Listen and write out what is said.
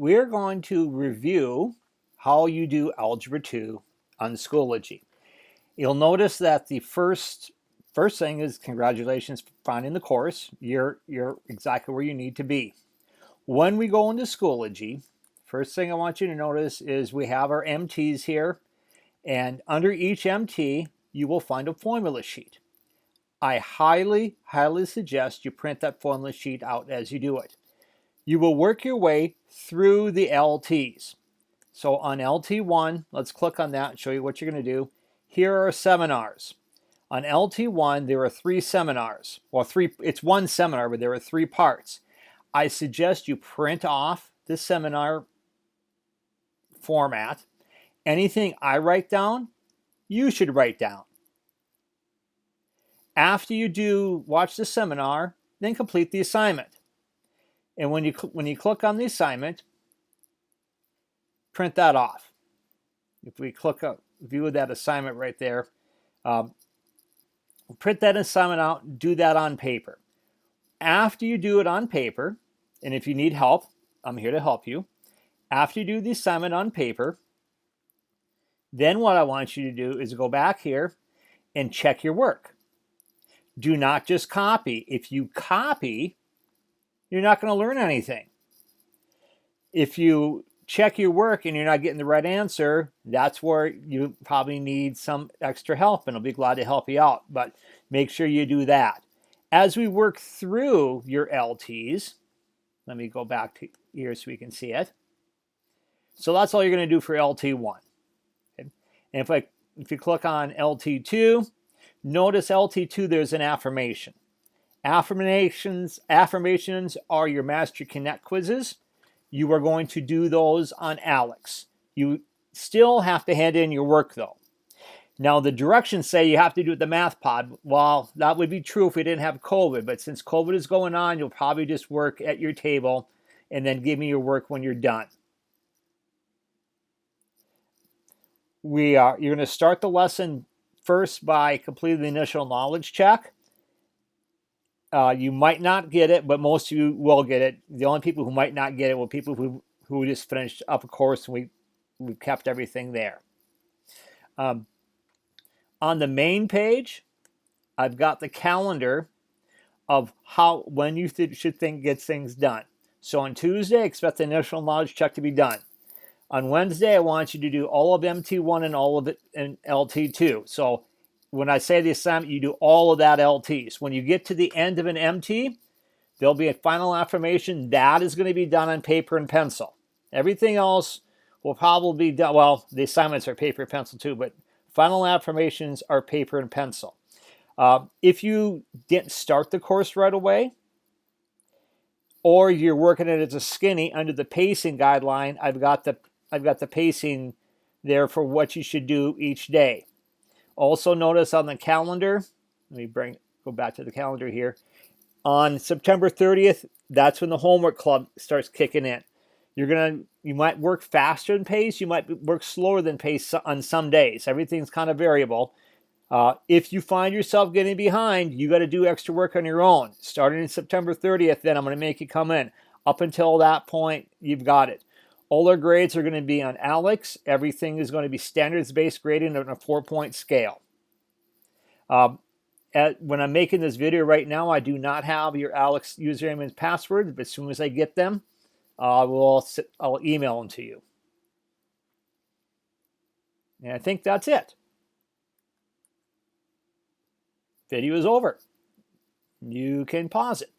We're going to review how you do Algebra 2 on Schoology. You'll notice that the first thing is congratulations for finding the course. You're exactly where you need to be. When we go into Schoology, first thing I want you to notice is we have our MTs here, and under each MT you will find a formula sheet. I highly suggest you print that formula sheet out as you do it. You will work your way through the LTs. So on LT1, let's click on that and show you what you're going to do. Here are seminars. On LT1, there are 3 seminars. Well, it's one seminar, but there are 3 parts. I suggest you print off the seminar format. Anything I write down, you should write down. After you watch the seminar, then complete the assignment. And when you click on the assignment, print that off. If we click up, view that assignment right there, print that assignment out, do that on paper. After you do it on paper, and if you need help, I'm here to help you. After you do the assignment on paper, then what I want you to do is go back here and check your work. Do not just copy. If you copy, you're not going to learn anything. If you check your work and you're not getting the right answer, that's where you probably need some extra help, and I'll be glad to help you out. But make sure you do that. As we work through your LTs, let me go back to here so we can see it. So that's all you're going to do for LT1. Okay. And if you click on LT2, notice LT2 there's an affirmation. Affirmations are your Master Connect quizzes. You are going to do those on Alex. You still have to hand in your work though. Now the directions say you have to do it the math pod. Well, that would be true if we didn't have COVID, but since COVID is going on, you'll probably just work at your table and then give me your work when you're done. You're going to start the lesson first by completing the initial knowledge check. You might not get it, but most of you will get it. The only people who might not get it were people who just finished up a course and we kept everything there. On the main page, I've got the calendar of when you should get things done. So on Tuesday, expect the initial knowledge check to be done. On Wednesday, I want you to do all of MT1 and all of it in LT2. So when I say the assignment, you do all of that LTs. When you get to the end of an MT, there'll be a final affirmation. That is going to be done on paper and pencil. Everything else will probably be done. Well, the assignments are paper and pencil too, but final affirmations are paper and pencil. If you didn't start the course right away, or you're working it as a skinny under the pacing guideline, I've got the pacing there for what you should do each day. Also notice on the calendar, let me go back to the calendar here. On September 30th, that's when the homework club starts kicking in. You might work faster than pace, you might work slower than pace on some days. Everything's kind of variable. If you find yourself getting behind, you got to do extra work on your own. Starting in September 30th, then I'm going to make you come in. Up until that point, you've got it. All our grades are going to be on Alex. Everything is going to be standards-based grading on a 4-point scale. When I'm making this video right now, I do not have your Alex username and password, but as soon as I get them, I'll email them to you. And I think that's it. Video is over. You can pause it.